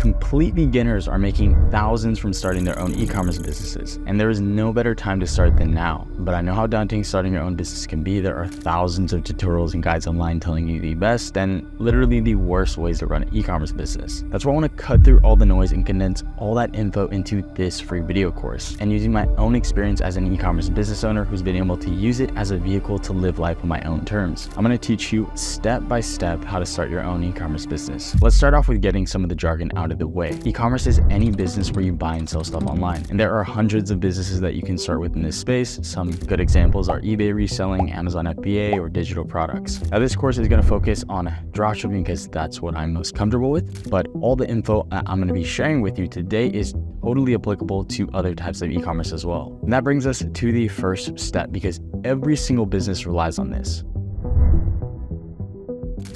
Complete beginners are making thousands from starting their own e-commerce businesses, and there is no better time to start than now. But I know how daunting starting your own business can be. There are thousands of tutorials and guides online telling you the best and literally the worst ways to run an e-commerce business. That's why I want to cut through all the noise and condense all that info into this free video course, and using my own experience as an e-commerce business owner who's been able to use it as a vehicle to live life on my own terms. I'm going to teach you step by step how to start your own e-commerce business. Let's start off with getting some of the jargon out of the way. E-commerce is any business where you buy and sell stuff online, and there are hundreds of businesses that you can start with in this space. Some good examples are eBay reselling, Amazon FBA, or digital products. Now this course is going to focus on dropshipping because that's what I'm most comfortable with, but all the info I'm going to be sharing with you today is totally applicable to other types of e-commerce as well. And that brings us to the first step, because every single business relies on this.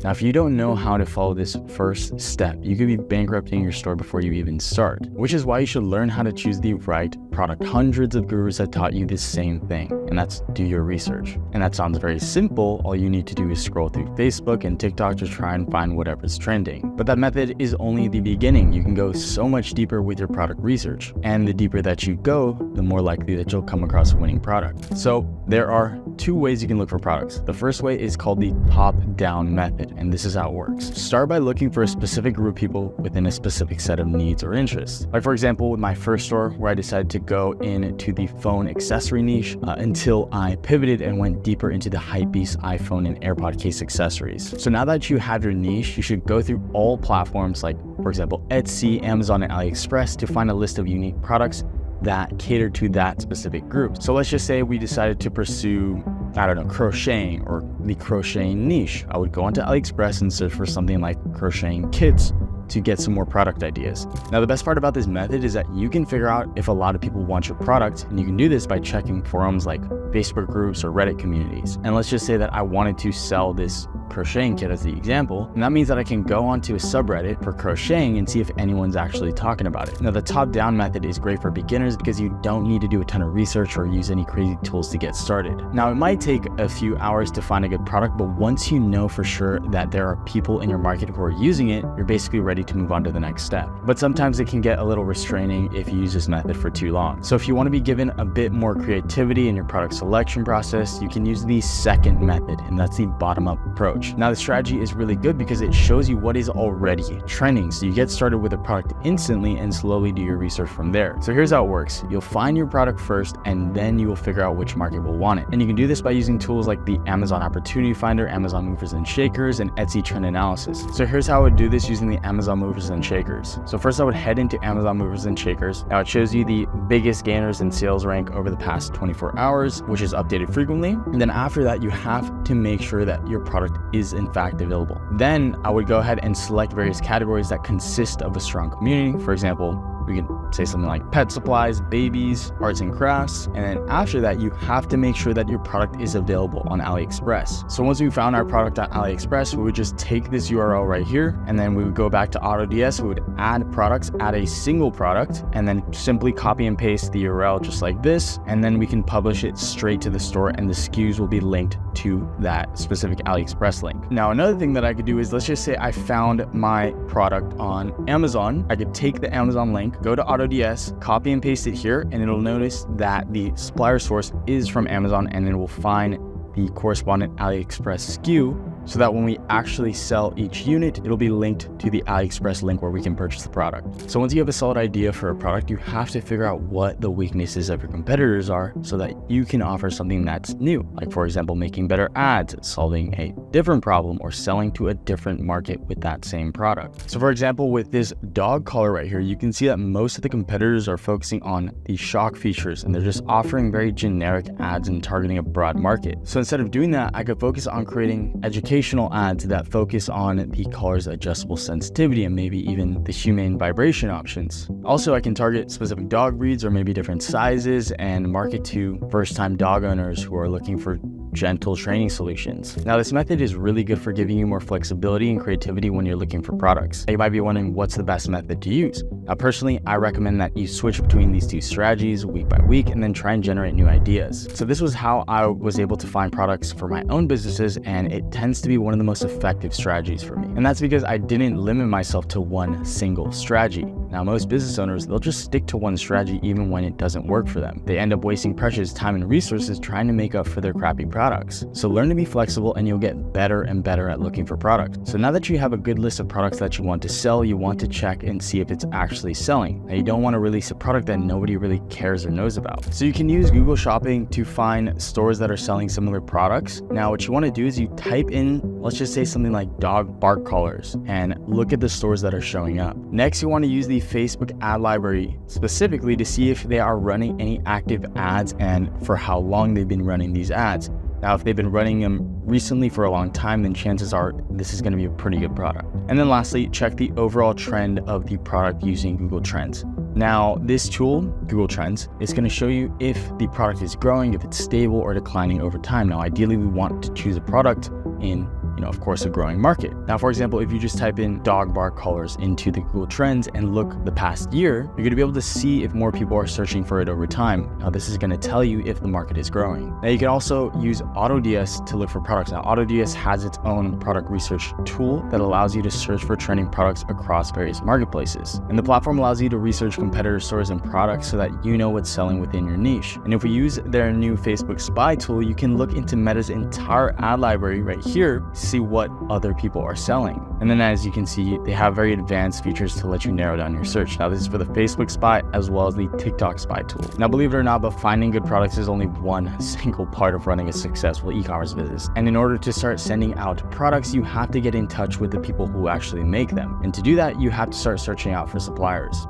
Now, if you don't know how to follow this first step, you could be bankrupting your store before you even start, which is why you should learn how to choose the right product. Hundreds of gurus have taught you the same thing, and that's do your research. And that sounds very simple. All you need to do is scroll through Facebook and TikTok to try and find whatever's trending. But that method is only the beginning. You can go so much deeper with your product research. And the deeper that you go, the more likely that you'll come across a winning product. So there are two ways you can look for products. The first way is called the top-down method, and this is how it works. Start by looking for a specific group of people within a specific set of needs or interests. Like for example, with my first store, where I decided to go into the phone accessory niche until I pivoted and went deeper into the hypebeast iPhone and AirPod case accessories. So now that you have your niche, you should go through all platforms like, for example, Etsy, Amazon, and AliExpress to find a list of unique products that cater to that specific group. So let's just say we decided to pursue, I don't know, crocheting or the crocheting niche. I would go onto AliExpress and search for something like crocheting kits to get some more product ideas. Now, the best part about this method is that you can figure out if a lot of people want your product, and you can do this by checking forums like Facebook groups or Reddit communities. And let's just say that I wanted to sell this crocheting kit as the example, and that means that I can go onto a subreddit for crocheting and see if anyone's actually talking about it. Now, the top-down method is great for beginners because you don't need to do a ton of research or use any crazy tools to get started. Now, it might take a few hours to find a good product, but once you know for sure that there are people in your market who are using it, you're basically ready to move on to the next step. But sometimes it can get a little restraining if you use this method for too long. So if you want to be given a bit more creativity in your product selection process, you can use the second method, and that's the bottom-up approach. Now, the strategy is really good because it shows you what is already trending. So you get started with a product instantly and slowly do your research from there. So here's how it works. You'll find your product first, and then you will figure out which market will want it. And you can do this by using tools like the Amazon Opportunity Finder, Amazon Movers and Shakers, and Etsy Trend Analysis. So here's how I would do this using the Amazon Movers and Shakers. So first I would head into Amazon Movers and Shakers. Now it shows you the biggest gainers in sales rank over the past 24 hours, which is updated frequently. And then after that, you have to make sure that your product is in fact available. Then I would go ahead and select various categories that consist of a strong community. For example, we can say something like pet supplies, babies, arts and crafts. And then after that, you have to make sure that your product is available on AliExpress. So once we found our product on AliExpress, we would just take this URL right here, and then we would go back to AutoDS. We would add products, add a single product, and then simply copy and paste the URL just like this. And then we can publish it straight to the store, and the SKUs will be linked to that specific AliExpress link. Now, another thing that I could do is, let's just say I found my product on Amazon. I could take the Amazon link, go to AutoDS, copy and paste it here, and it'll notice that the supplier source is from Amazon, and it will find the correspondent AliExpress SKU, so that when we actually sell each unit, it'll be linked to the AliExpress link where we can purchase the product. So once you have a solid idea for a product, you have to figure out what the weaknesses of your competitors are so that you can offer something that's new. Like for example, making better ads, solving a different problem, or selling to a different market with that same product. So for example, with this dog collar right here, you can see that most of the competitors are focusing on the shock features, and they're just offering very generic ads and targeting a broad market. So instead of doing that, I could focus on creating educational ads that focus on the collar's adjustable sensitivity and maybe even the humane vibration options. Also, I can target specific dog breeds or maybe different sizes and market to first-time dog owners who are looking for gentle training solutions. Now, this method is really good for giving you more flexibility and creativity when you're looking for products. Now, you might be wondering what's the best method to use. Now, personally, I recommend that you switch between these two strategies week by week and then try and generate new ideas. So this was how I was able to find products for my own businesses, and it tends to be one of the most effective strategies for me. And that's because I didn't limit myself to one single strategy. Now, most business owners, they'll just stick to one strategy even when it doesn't work for them. They end up wasting precious time and resources trying to make up for their crappy products. So learn to be flexible and you'll get better and better at looking for products. So now that you have a good list of products that you want to sell, you want to check and see if it's actually selling. Now, you don't want to release a product that nobody really cares or knows about. So you can use Google Shopping to find stores that are selling similar products. Now, what you want to do is you type in, let's just say something like dog bark collars, and look at the stores that are showing up. Next, you want to use the Facebook ad library specifically to see if they are running any active ads and for how long they've been running these ads. Now, if they've been running them recently for a long time, then chances are this is going to be a pretty good product. And then lastly, check the overall trend of the product using Google Trends. Now, this tool, Google Trends, is going to show you if the product is growing, if it's stable or declining over time. Now, ideally, we want to choose a product in, of course, a growing market. Now, for example, if you just type in dog bark collars into the Google Trends and look the past year, you're going to be able to see if more people are searching for it over time. Now, this is going to tell you if the market is growing. Now, you can also use AutoDS to look for products. Now, AutoDS has its own product research tool that allows you to search for trending products across various marketplaces. And the platform allows you to research competitor stores and products so that you know what's selling within your niche. And if we use their new Facebook Spy tool, you can look into Meta's entire ad library right here, see what other people are selling. And then as you can see, they have very advanced features to let you narrow down your search. Now, this is for the Facebook Spy as well as the TikTok Spy tool. Now, believe it or not, but finding good products is only one single part of running a successful e-commerce business. And in order to start sending out products, you have to get in touch with the people who actually make them. And to do that, you have to start searching out for suppliers.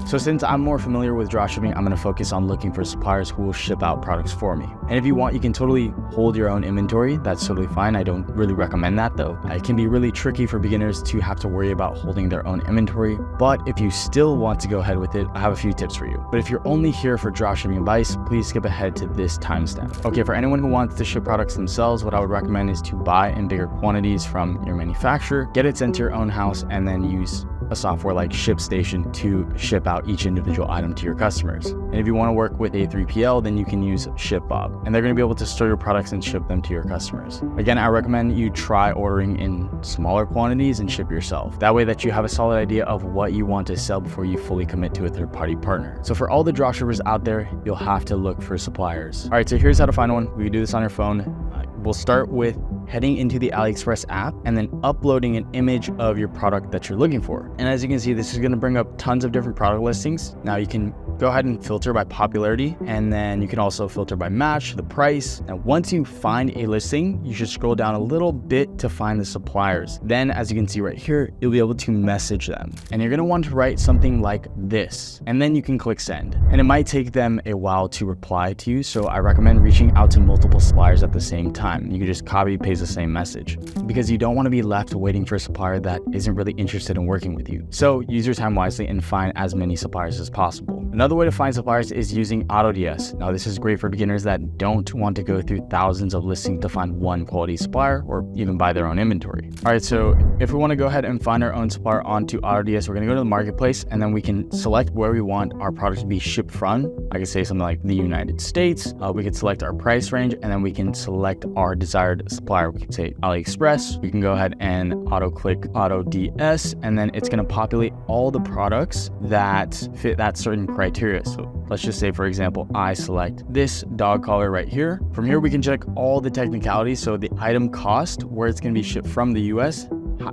So since I'm more familiar with dropshipping, I'm going to focus on looking for suppliers who will ship out products for me. And if you want, you can totally hold your own inventory. That's totally fine. I don't really recommend that though. It can be really tricky for beginners to have to worry about holding their own inventory. But if you still want to go ahead with it, I have a few tips for you. But if you're only here for dropshipping advice, please skip ahead to this timestamp. Okay, for anyone who wants to ship products themselves, what I would recommend is to buy in bigger quantities from your manufacturer, get it sent to your own house, and then use a software like ShipStation to ship out each individual item to your customers. And if you want to work with a 3PL, then you can use ShipBob, and they're going to be able to store your products and ship them to your customers. Again, I recommend you try ordering in smaller quantities and ship yourself. That way that you have a solid idea of what you want to sell before you fully commit to a third-party partner. So for all the dropshippers out there, you'll have to look for suppliers. All right, so here's how to find one. We can do this on your phone. We'll start with heading into the AliExpress app and then uploading an image of your product that you're looking for. And as you can see, this is going to bring up tons of different product listings. Now you can go ahead and filter by popularity, and then you can also filter by match, the price. Now, once you find a listing, you should scroll down a little bit to find the suppliers. Then, as you can see right here, you'll be able to message them. And you're going to want to write something like this, and then you can click send. And it might take them a while to reply to you, so I recommend reaching out to multiple suppliers at the same time. You can just copy paste the same message, because you don't want to be left waiting for a supplier that isn't really interested in working with you. So use your time wisely and find as many suppliers as possible. Another way to find suppliers is using AutoDS. Now, this is great for beginners that don't want to go through thousands of listings to find one quality supplier or even buy their own inventory. All right, so if we want to go ahead and find our own supplier onto AutoDS, we're going to go to the marketplace, and then we can select where we want our product to be shipped from. I could say something like the United States. We could select our price range, and then we can select our desired supplier. We could say AliExpress. We can go ahead and auto-click AutoDS, and then it's going to populate all the products that fit that certain criteria. So let's just say, for example, I select this dog collar right here. From here, we can check all the technicalities. So the item cost, where it's going to be shipped from the US,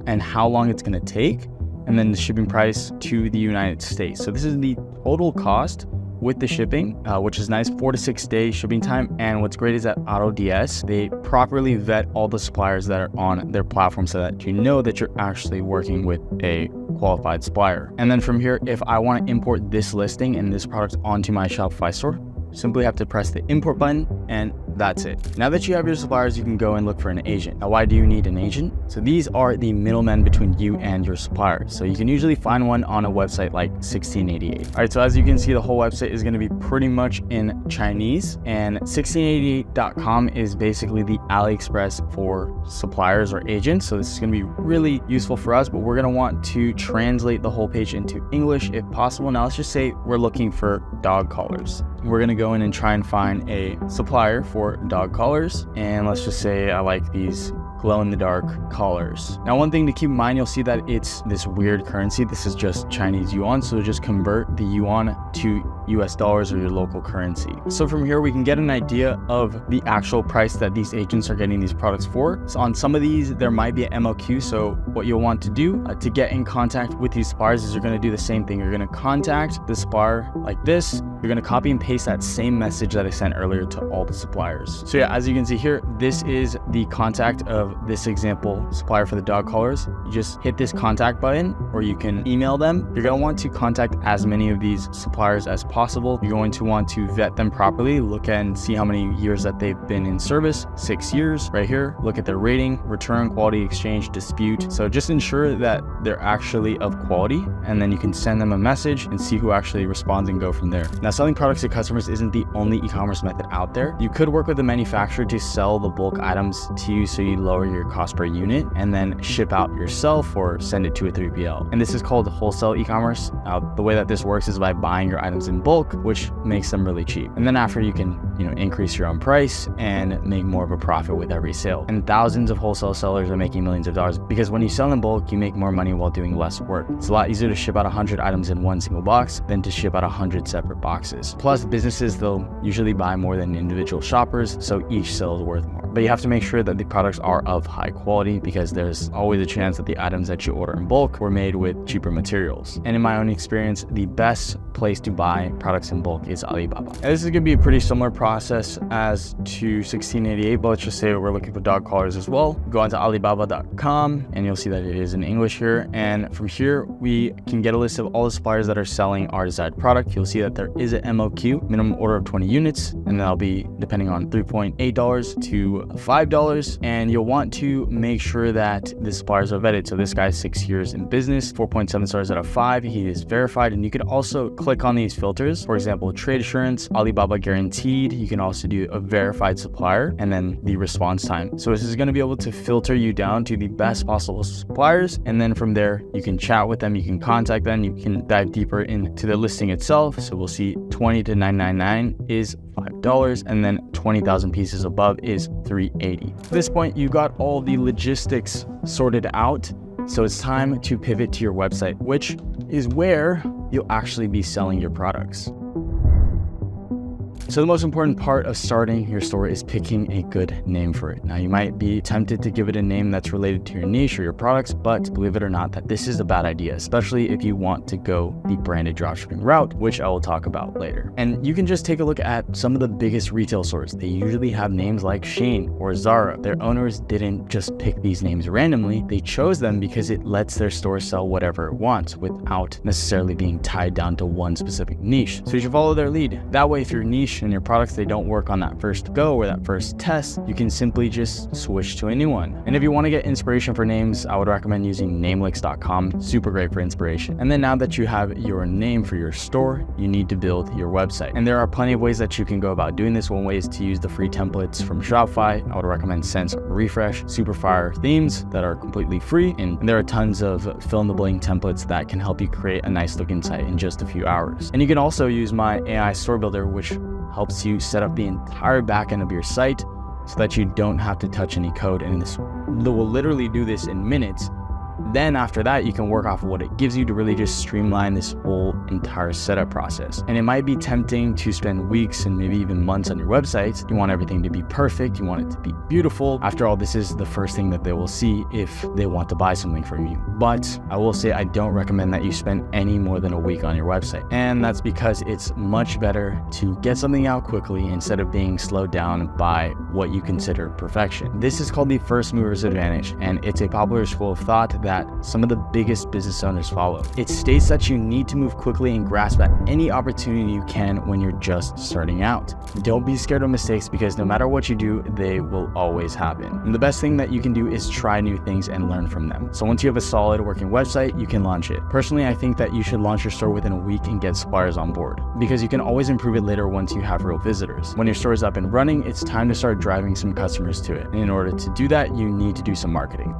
and how long it's going to take, and then the shipping price to the United States. So this is the total cost with the shipping, which is nice, 4 to 6 day shipping time. And what's great is that AutoDS, they properly vet all the suppliers that are on their platform so that you know that you're actually working with a qualified supplier. And then from here, if I want to import this listing and this product onto my Shopify store, simply have to press the import button, and that's it. Now that you have your suppliers, you can go and look for an agent. Now, why do you need an agent? So these are the middlemen between you and your suppliers. So you can usually find one on a website like 1688. All right, so as you can see, the whole website is going to be pretty much in Chinese, and 1688.com is basically the AliExpress for suppliers or agents. So this is going to be really useful for us, but we're going to want to translate the whole page into English if possible. Now let's just say we're looking for dog collars. We're going to go in and try and find a supplier for dog collars, and let's just say I like these glow-in-the-dark collars. Now, one thing to keep in mind, you'll see that it's this weird currency. This is just Chinese yuan, so just convert the yuan to US dollars or your local currency. So from here, we can get an idea of the actual price that these agents are getting these products for. So on some of these, there might be an MOQ. So what you'll want to do to get in contact with these suppliers is you're going to do the same thing. You're going to contact the supplier like this. You're going to copy and paste that same message that I sent earlier to all the suppliers. So yeah, as you can see here, this is the contact of this example supplier for the dog collars. You just hit this contact button, or you can email them. You're going to want to contact as many of these suppliers as possible. You're going to want to vet them properly, look and see how many years that they've been in service. 6 years right here. Look at their rating, return, quality, exchange, dispute. So just ensure that they're actually of quality, and then you can send them a message and see who actually responds and go from there. Now, selling products to customers isn't the only e-commerce method out there. You could work with a manufacturer to sell the bulk items to you so you lower your cost per unit and then ship out yourself or send it to a 3PL. And this is called wholesale e-commerce. Now, the way that this works is by buying your items in bulk, which makes them really cheap. And then after, you can, increase your own price and make more of a profit with every sale. And thousands of wholesale sellers are making millions of dollars because when you sell in bulk, you make more money while doing less work. It's a lot easier to ship out 100 items in one single box than to ship out 100 separate boxes. Plus, businesses, they'll usually buy more than individual shoppers, so each sale is worth more. But you have to make sure that the products are of high quality because there's always a chance that the items that you order in bulk were made with cheaper materials. And in my own experience, the best place to buy products in bulk is Alibaba. And this is going to be a pretty similar process as to 1688, but let's just say we're looking for dog collars as well. Go onto alibaba.com and you'll see that it is in English here. And from here, we can get a list of all the suppliers that are selling our desired product. You'll see that there is an MOQ, minimum order of 20 units, and that'll be depending on $3.8 to $5. And you'll want to make sure that the suppliers are vetted. So this guy's 6 years in business, 4.7 stars out of 5. He is verified. And you can also click on these filters. For example, trade assurance, Alibaba guaranteed. You can also do a verified supplier and then the response time. So this is going to be able to filter you down to the best possible suppliers. And then from there, you can chat with them, you can contact them, you can dive deeper into the listing itself. So we'll see 20 to 999 is $5, and then 20,000 pieces above is $380. At this point, you got all the logistics sorted out. So it's time to pivot to your website, which is where you'll actually be selling your products. So the most important part of starting your store is picking a good name for it. Now, you might be tempted to give it a name that's related to your niche or your products, but believe it or not, that this is a bad idea, especially if you want to go the branded dropshipping route, which I will talk about later. And you can just take a look at some of the biggest retail stores. They usually have names like Shein or Zara. Their owners didn't just pick these names randomly. They chose them because it lets their store sell whatever it wants without necessarily being tied down to one specific niche. So you should follow their lead. That way, if your niche and your products, they don't work on that first go or that first test, you can simply just switch to a new one. And if you want to get inspiration for names, I would recommend using namelix.com. Super great for inspiration. And then now that you have your name for your store, you need to build your website. And there are plenty of ways that you can go about doing this. One way is to use the free templates from Shopify. I would recommend Sense or Refresh, super fire themes that are completely free. And there are tons of fill in the blank templates that can help you create a nice looking site in just a few hours. And you can also use my AI store builder, which helps you set up the entire backend of your site so that you don't have to touch any code. And this will literally do this in minutes. Then after that, you can work off of what it gives you to really just streamline this whole entire setup process. And it might be tempting to spend weeks and maybe even months on your website. You want everything to be perfect. You want it to be beautiful. After all, this is the first thing that they will see if they want to buy something from you. But I will say I don't recommend that you spend any more than a week on your website. And that's because it's much better to get something out quickly instead of being slowed down by what you consider perfection. This is called the first mover's advantage. And it's a popular school of thought that some of the biggest business owners follow. It states that you need to move quickly and grasp at any opportunity you can when you're just starting out. Don't be scared of mistakes, because no matter what you do, they will always happen. And the best thing that you can do is try new things and learn from them. So once you have a solid working website, you can launch it. Personally, I think that you should launch your store within a week and get suppliers on board, because you can always improve it later once you have real visitors. When your store is up and running, it's time to start driving some customers to it. And in order to do that, you need to do some marketing.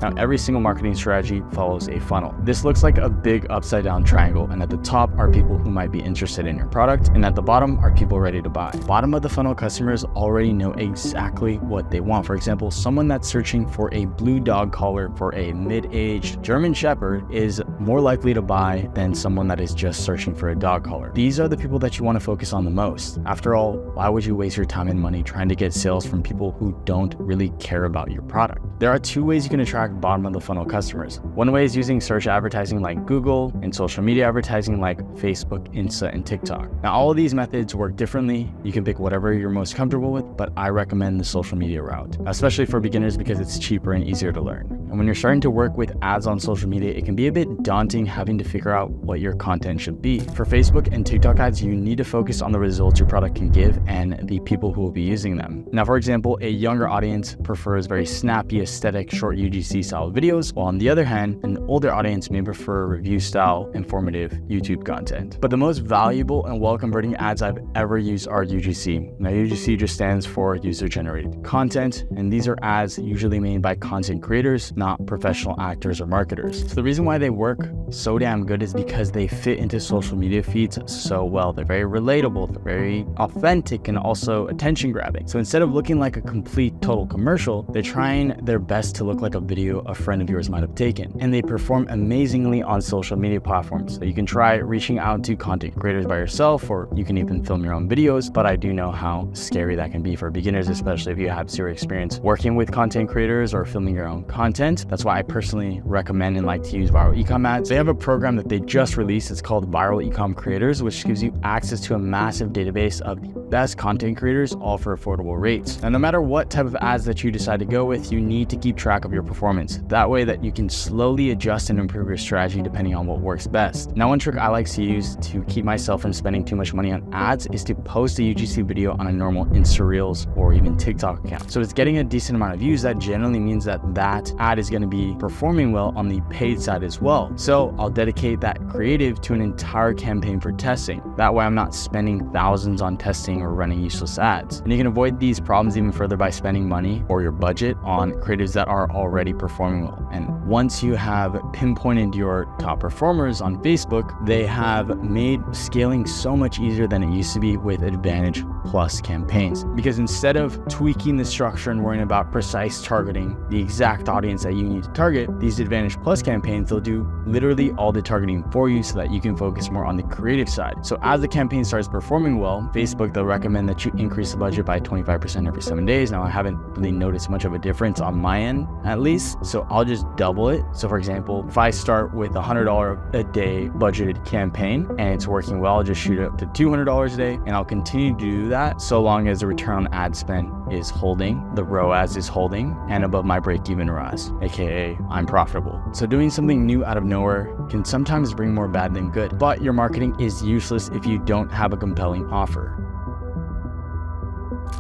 Now, every single marketing strategy follows a funnel. This looks like a big upside down triangle, and at the top are people who might be interested in your product, and at the bottom are people ready to buy. Bottom of the funnel customers already know exactly what they want. For example, someone that's searching for a blue dog collar for a mid-aged German Shepherd is more likely to buy than someone that is just searching for a dog collar. These are the people that you want to focus on the most. After all, why would you waste your time and money trying to get sales from people who don't really care about your product? There are two ways you can attract bottom of the funnel customers. One way is using search advertising like Google and social media advertising like Facebook, Insta, and TikTok. Now, all of these methods work differently. You can pick whatever you're most comfortable with, but I recommend the social media route, especially for beginners, because it's cheaper and easier to learn. And when you're starting to work with ads on social media, it can be a bit daunting having to figure out what your content should be. For Facebook and TikTok ads, you need to focus on the results your product can give and the people who will be using them. Now, for example, a younger audience prefers very snappy, aesthetic, short UGC style videos, while on the other hand, an older audience may prefer review style, informative YouTube content. But the most valuable and well-converting ads I've ever used are UGC. Now, UGC just stands for user-generated content, and these are ads usually made by content creators, not professional actors or marketers. So the reason why they work so damn good is because they fit into social media feeds so well. They're very relatable, they're very authentic, and also attention-grabbing. So instead of looking like a complete total commercial, they're trying their best to look like a video a friend of yours might have taken. And they perform amazingly on social media platforms. So you can try reaching out to content creators by yourself, or you can even film your own videos, but I do know how scary that can be for beginners, especially if you have zero experience working with content creators or filming your own content. That's why I personally recommend and like to use viral ecom ads. They have a program that they just released. It's called Viral Ecom Creators, which gives you access to a massive database of the best content creators, all for affordable rates. Now, no matter what type of ads that you decide to go with, you need to keep track of your performance. That way that you can slowly adjust and improve your strategy depending on what works best. Now, one trick I like to use to keep myself from spending too much money on ads is to post a UGC video on a normal Insta Reels or even TikTok account. So it's getting a decent amount of views. That generally means that that ad is going to be performing well on the paid side as well. So I'll dedicate that creative to an entire campaign for testing. That way I'm not spending thousands on testing or running useless ads. And you can avoid these problems even further by spending money or your budget on creatives that are already performing well. And once you have pinpointed your top performers on Facebook, they have made scaling so much easier than it used to be with Advantage Plus campaigns. Because instead of tweaking the structure and worrying about precise targeting, the exact audience that you need to target, these Advantage Plus campaigns, they'll do literally all the targeting for you so that you can focus more on the creative side. So as the campaign starts performing well, Facebook, they'll recommend that you increase the budget by 25% every 7 days. Now, I haven't really noticed much of a difference on my end, at least, so I'll just double it. So for example, if I start with a $100 a day budgeted campaign and it's working well, I'll just shoot it up to $200 a day, and I'll continue to do that so long as the return on ad spend is holding, the ROAS is holding, and above my break-even ROAS, aka I'm profitable. So doing something new out of nowhere can sometimes bring more bad than good, but your marketing is useless if you don't have a compelling offer.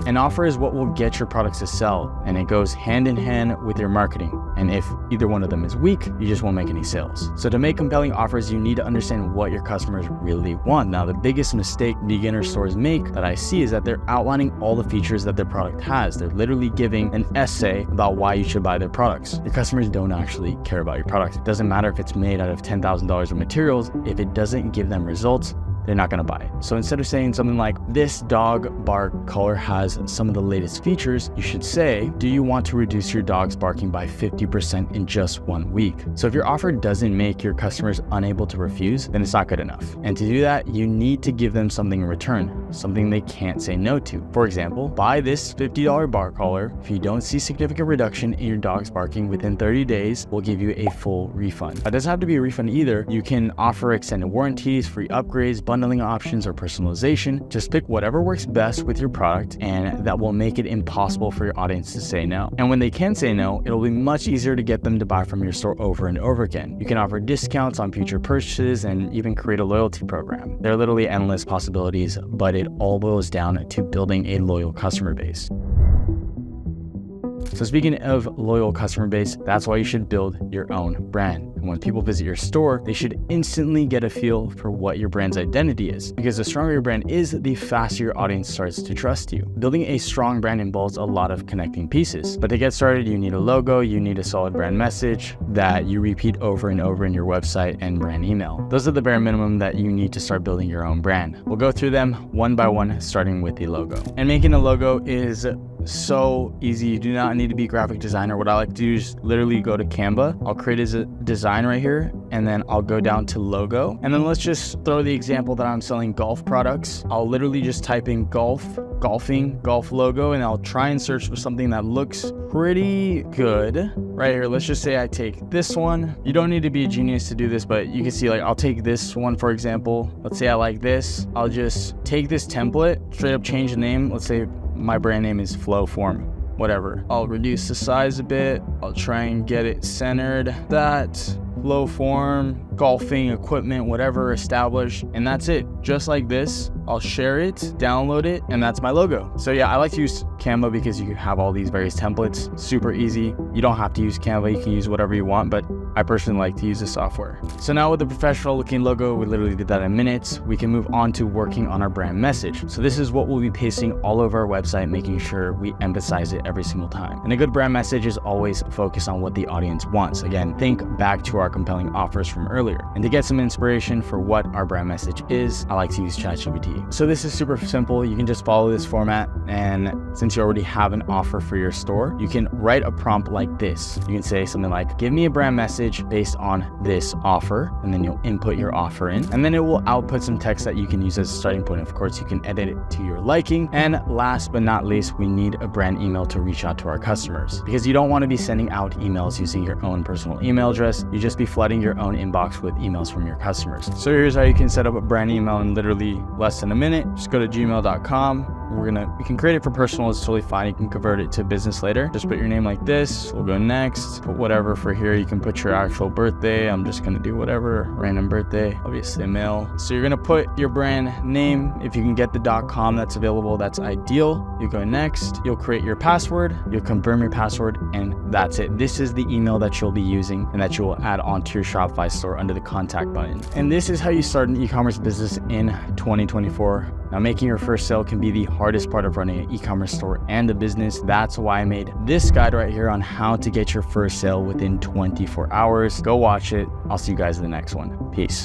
An offer is what will get your products to sell, and it goes hand in hand with your marketing. And if either one of them is weak, you just won't make any sales. So to make compelling offers, you need to understand what your customers really want. Now, the biggest mistake beginner stores make that I see is that they're outlining all the features that their product has. They're literally giving an essay about why you should buy their products. Your customers don't actually care about your product. It doesn't matter if it's made out of $10,000 of materials. If it doesn't give them results, they're not going to buy it. So instead of saying something like, this dog bark collar has some of the latest features, you should say, do you want to reduce your dog's barking by 50% in just 1 week? So if your offer doesn't make your customers unable to refuse, then it's not good enough. And to do that, you need to give them something in return, something they can't say no to. For example, buy this $50 bark collar. If you don't see significant reduction in your dog's barking within 30 days, we'll give you a full refund. It doesn't have to be a refund either. You can offer extended warranties, free upgrades, bundling options or personalization. Just pick whatever works best with your product, and that will make it impossible for your audience to say no. And when they can say no, it'll be much easier to get them to buy from your store over and over again. You can offer discounts on future purchases and even create a loyalty program. There are literally endless possibilities, but it all boils down to building a loyal customer base. So speaking of loyal customer base, that's why you should build your own brand. And when people visit your store, they should instantly get a feel for what your brand's identity is. Because the stronger your brand is, the faster your audience starts to trust you. Building a strong brand involves a lot of connecting pieces. But to get started, you need a logo, you need a solid brand message that you repeat over and over in your website and brand email. Those are the bare minimum that you need to start building your own brand. We'll go through them one by one, starting with the logo. And making a logo is so easy. You do not need to be a graphic designer. What I like to do is literally go to Canva. I'll create a design right here, and then I'll go down to logo. And then let's just throw the example that I'm selling golf products. I'll literally just type in golf logo, and I'll try and search for something that looks pretty good. Right here, let's just say I take this one. You don't need to be a genius to do this, but you can see, like, I'll take this one, for example. Let's say I like this. I'll just take this template, straight up change the name. Let's say my brand name is Flowform, whatever. I'll reduce the size a bit. I'll try and get it centered. That Flowform, golfing equipment, whatever, established, and that's it. Just like this, I'll share it, download it, and that's my logo. So yeah, I like to use Canva because you have all these various templates, super easy. You don't have to use Canva, you can use whatever you want, but I personally like to use the software. So now with the professional looking logo, we literally did that in minutes. We can move on to working on our brand message. So this is what we'll be pasting all over our website, making sure we emphasize it every single time. And a good brand message is always focused on what the audience wants. Again, think back to our compelling offers from earlier. And to get some inspiration for what our brand message is, I like to use ChatGPT. So this is super simple. You can just follow this format, and since you already have an offer for your store, you can write a prompt like this. You can say something like, give me a brand message based on this offer, and then you'll input your offer in, and then it will output some text that you can use as a starting point. Of course, you can edit it to your liking. And last but not least, we need a brand email to reach out to our customers, because you don't want to be sending out emails using your own personal email address. You just be flooding your own inbox with emails from your customers. So here's how you can set up a brand email in literally less than a minute. Just go to gmail.com. You can create it for personal, it's totally fine. You can convert it to business later. Just put your name like this. We'll go next. Put whatever for here. You can put your actual birthday. I'm just gonna do whatever, random birthday, obviously male. So you're gonna put your brand name. If you can get the .com that's available, that's ideal. You go next. You'll create your password. You'll confirm your password, and that's it. This is the email that you'll be using and that you will add onto your Shopify store under the contact button. And this is how you start an e-commerce business in 2024. Now, making your first sale can be the hardest part of running an e-commerce store and a business. That's why I made this guide right here on how to get your first sale within 24 hours. Go watch it. I'll see you guys in the next one. Peace.